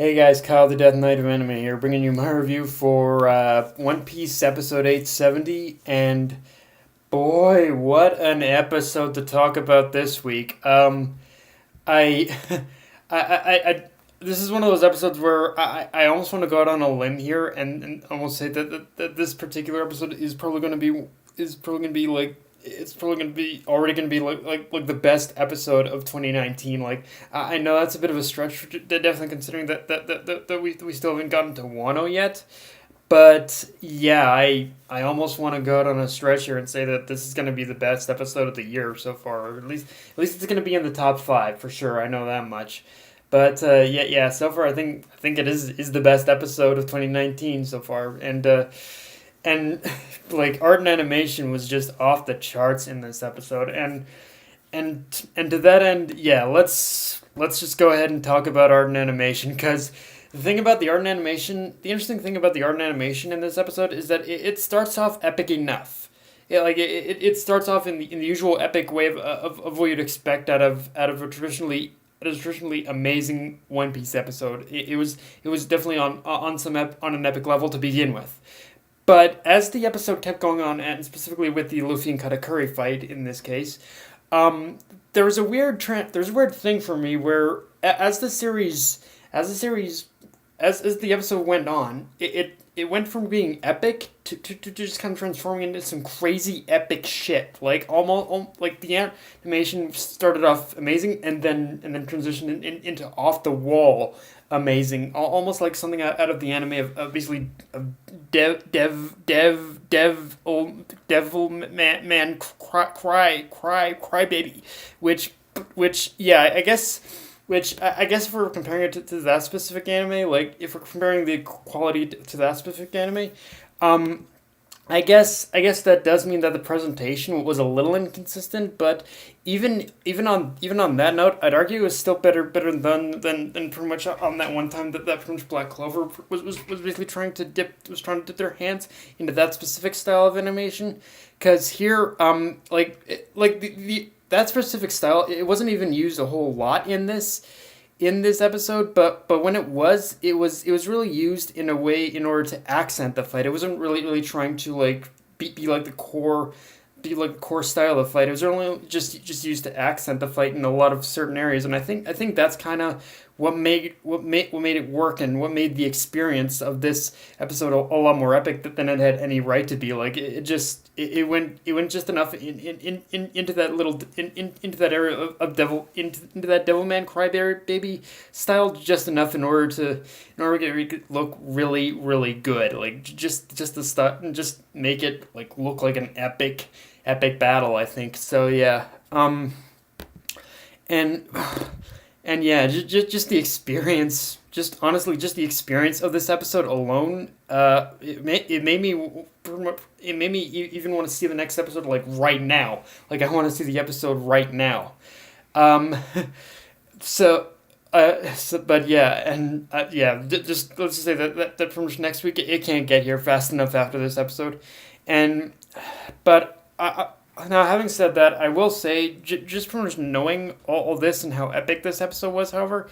Hey guys, Kyle the Death Knight of Anime here, bringing you my review for One Piece episode 870, and boy, what an episode to talk about this week. I, I, this is one of those episodes where I almost want to go out on a limb here and almost say that this particular episode is probably going to be like it's probably going to be already going to be like the best episode of 2019. Like I know that's a bit of a stretch, definitely considering that we still haven't gotten to Wano yet. But yeah, I almost want to go out on a stretch here and say that this is going to be the best episode of the year so far, or at least it's going to be in the top five for sure. I know that much. But yeah. So far, I think it is the best episode of 2019 so far, and like art and animation was just off the charts in this episode, and to that end, yeah, let's just go ahead and talk about art and animation because the interesting thing about the art and animation in this episode is that it starts off epic enough. It starts off in the usual epic way of what you'd expect out of a traditionally amazing One Piece episode. It was definitely on an epic level to begin with. But as the episode kept going on, and specifically with the Luffy and Katakuri fight in this case, um, there's a weird thing for me where as the series as the episode went on, it went from being epic to just kind of transforming into some crazy epic shit. Like like the animation started off amazing and then transitioned into off the wall amazing, almost like something out of the anime of basically old devil man cry baby, which yeah, I guess. Which I guess if we're comparing it to that specific anime, like if we're comparing the quality to that specific anime, um, I guess that does mean that the presentation was a little inconsistent. But even on that note, I'd argue it was still better than pretty much on that one time that pretty much Black Clover was basically trying to dip their hands into that specific style of animation. Because here, the that specific style, it wasn't even used a whole lot in this episode, but when it was really used in a way in order to accent the fight. It wasn't really trying to like be like the core style of fight. It was only just used to accent the fight in a lot of certain areas, and I think that's kind of what made it work and what made the experience of this episode a lot more epic than it had any right to be. Like it went just enough into that into that area of devil into that Devilman Crybaby style just enough in order to get it look really good. Like just the stuff and just make it like look like an epic battle. I think so. Yeah. And and yeah, just the experience, just honestly, just the experience of this episode alone, it made me even want to see the next episode like right now. Like I want to see the episode right now. Um, so, but yeah, and yeah, just let's just say that pretty much next week it can't get here fast enough after this episode, and but now, having said that, I will say, just from just knowing all this and how epic this episode was, however,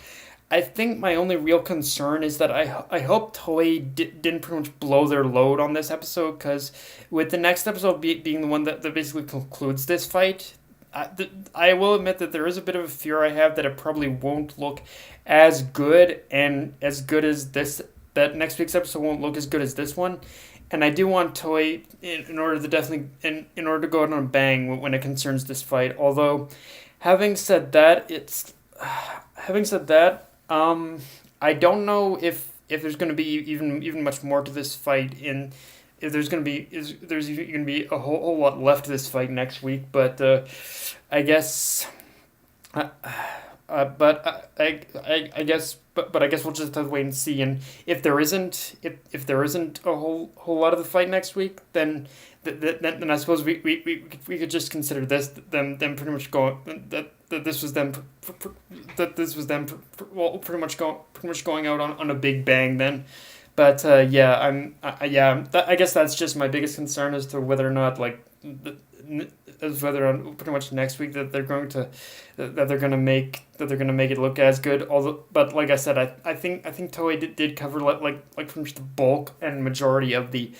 I think my only real concern is that I hope Toei didn't pretty much blow their load on this episode, because with the next episode being the one that basically concludes this fight, I will admit that there is a bit of a fear I have that it probably won't look as good as this. That next week's episode won't look as good as this one, and I do want Toei in order to definitely in order to go out on a bang when it concerns this fight. Although, having said that, having said that, I don't know if there's going to be even much more to this fight in if there's going to be is there's going to be a whole lot left to this fight next week. But I guess. Uh, I guess but I guess we'll just have to wait and see. And if there isn't a whole lot of the fight next week, then I suppose we could just consider this them pretty much going that this was them that this was them well pretty much going out on a big bang then. But yeah, I guess that's just my biggest concern as to whether or not like whether on pretty much next week that they're going to make it look as good. Although, but like I said, I think Toei did cover like pretty much the bulk and majority of the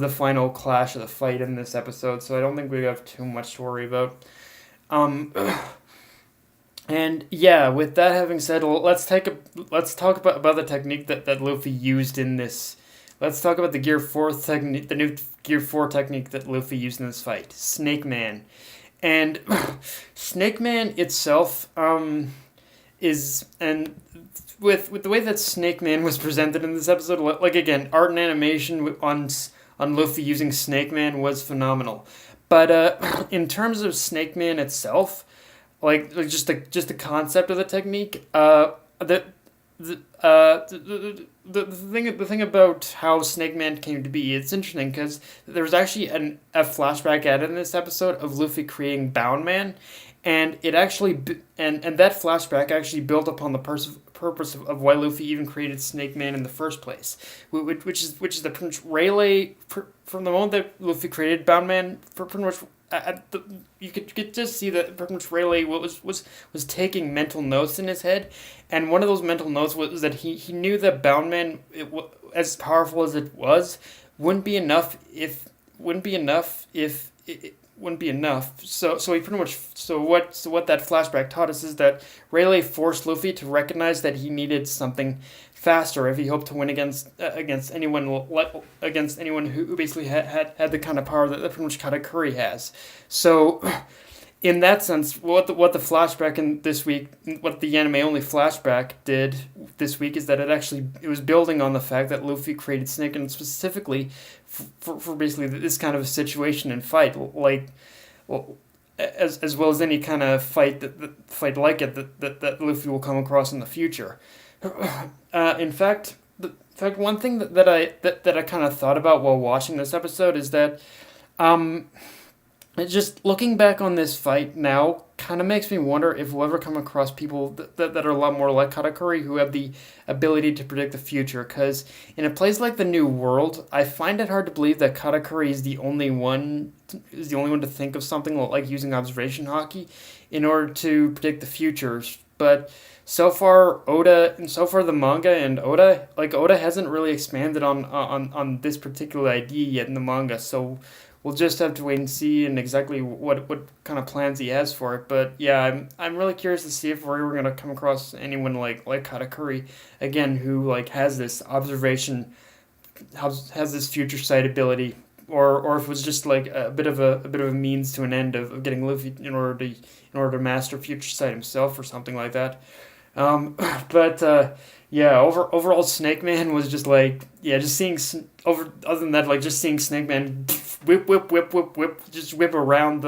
final clash of the fight in this episode. So I don't think we have too much to worry about. Um, and yeah, with that having said, let's talk about the technique that Luffy used in this. Let's talk about the Gear 4 technique, the new Gear 4 technique that Luffy used in this fight, Snake Man. And Snake Man itself is, and with the way that Snake Man was presented in this episode, like again, art and animation on Luffy using Snake Man was phenomenal. But in terms of Snake Man itself, like just the concept of the technique, the, the thing about how Snake Man came to be, it's interesting because there was actually a flashback added in this episode of Luffy creating Bound Man, and it actually and that flashback actually built upon the purpose of why Luffy even created Snake Man in the first place, which is the Rayleigh from the moment that Luffy created Bound Man, for pretty much. You could just see that pretty much Rayleigh was taking mental notes in his head, and one of those mental notes was that he knew that Bound Man, as powerful as it was, wouldn't be enough if it wouldn't be enough. So he pretty much what that flashback taught us is that Rayleigh forced Luffy to recognize that he needed something faster if he hoped to win against anyone who basically had the kind of power that pretty much Katakuri has. So in that sense, what the flashback in this week, what the anime only flashback did this week is that it was building on the fact that Luffy created Snake, and specifically for basically this kind of a situation and fight, like, well, as well as any kind of fight like it that Luffy will come across in the future. In fact, one thing that I kind of thought about while watching this episode is that, just looking back on this fight now kind of makes me wonder if we'll ever come across people that are a lot more like Katakuri, who have the ability to predict the future. Because in a place like the New World, I find it hard to believe that Katakuri is the only one to think of something like using observation hockey in order to predict the futures. But so far the manga and Oda hasn't really expanded on this particular idea yet in the manga. So we'll just have to wait and see and exactly what kind of plans he has for it. But yeah, I'm really curious to see if we're gonna come across anyone like Katakuri again, who like has this observation, has this future sight ability, or if it was just like a bit of a means to an end of getting Luffy in order to master future sight himself or something like that. But yeah, overall Snake Man was just like, yeah, just seeing other than that, like just seeing Snake Man whip, just whip around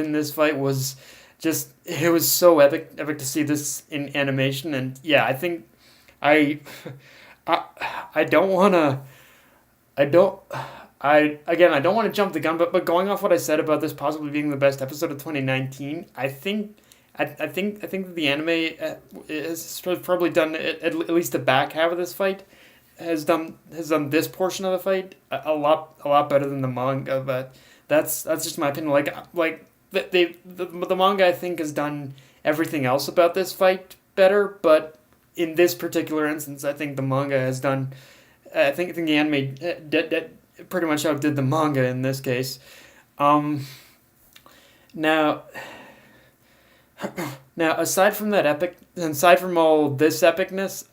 in this fight was just, it was so epic to see this in animation. And yeah, I think I don't want to I don't want to jump the gun, but going off what I said about this possibly being the best episode of 2019, I think that the anime has probably done at least the back half of this fight has done this portion of the fight a lot better than the manga. But that's just my opinion. Like the manga, I think, has done everything else about this fight better, but in this particular instance, I think the manga has done. I think the anime pretty much outdid the manga in this case. Now, aside from all this epicness,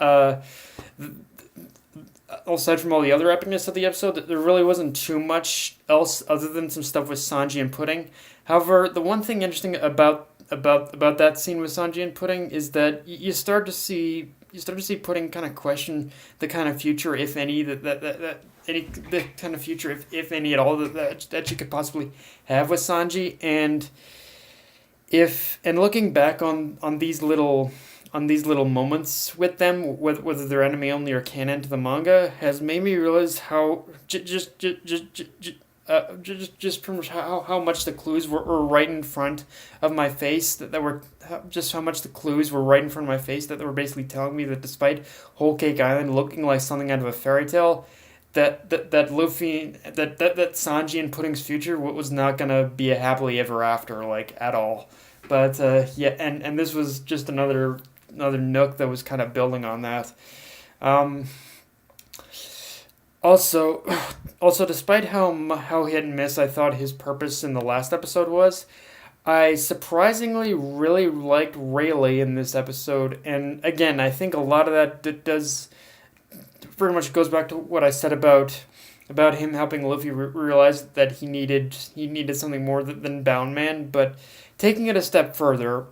aside from all the other epicness of the episode, there really wasn't too much else other than some stuff with Sanji and Pudding. However, the one thing interesting about that scene with Sanji and Pudding is that you start to see Pudding kind of question the kind of future, if any, the kind of future, if any at all, that you could possibly have with Sanji. And looking back on these little moments with them, whether they're anime only or canon to the manga, has made me realize how just pretty much how much the clues were right in front of my face, that were just how much the clues were right in front of my face, that they were basically telling me that despite Whole Cake Island looking like something out of a fairy tale, that Luffy that Sanji and Pudding's future was not gonna be a happily ever after, like, at all. But yeah, and this was just another nook that was kind of building on that. Um, also, also, despite how hit and miss I thought his purpose in the last episode was, I surprisingly really liked Rayleigh in this episode, and again, I think a lot of that does pretty much goes back to what I said about him helping Luffy realize that he needed something more than Bound Man. But taking it a step further,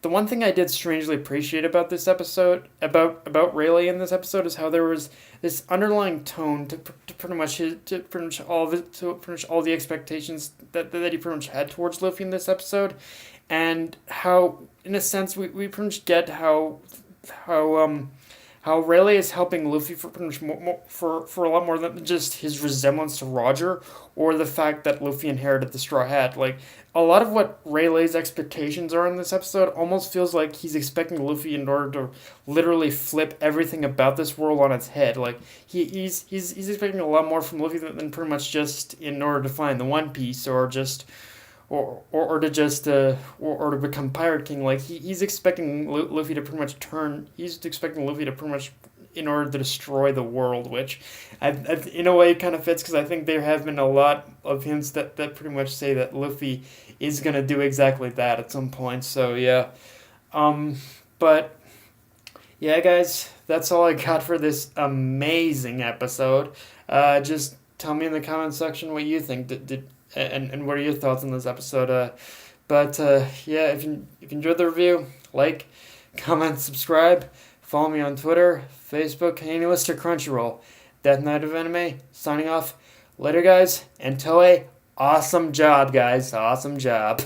the one thing I did strangely appreciate about this episode, about Rayleigh in this episode, is how there was this underlying tone to pretty much all of it, to pretty much all the expectations that he pretty much had towards Luffy in this episode, and how, in a sense, we pretty much get how how Rayleigh is helping Luffy for pretty much for a lot more than just his resemblance to Roger, or the fact that Luffy inherited the Straw Hat. Like, a lot of what Rayleigh's expectations are in this episode almost feels like he's expecting Luffy in order to literally flip everything about this world on its head. Like, he's expecting a lot more from Luffy than pretty much just in order to find the One Piece, or just or to just or to become Pirate King. Like, he's expecting Luffy to pretty much turn. He's expecting Luffy to pretty much in order to destroy the world, which in a way kind of fits, because I think there have been a lot of hints that pretty much say that Luffy is gonna do exactly that at some point. So yeah, but yeah, guys, that's all I got for this amazing episode. Just tell me in the comment section what you think. And what are your thoughts on this episode? But yeah, if you enjoyed the review, like, comment, subscribe, follow me on Twitter, Facebook, and Mr. Crunchyroll. Death Knight of Anime, signing off. Later, guys, and Toei, awesome job, guys. Awesome job.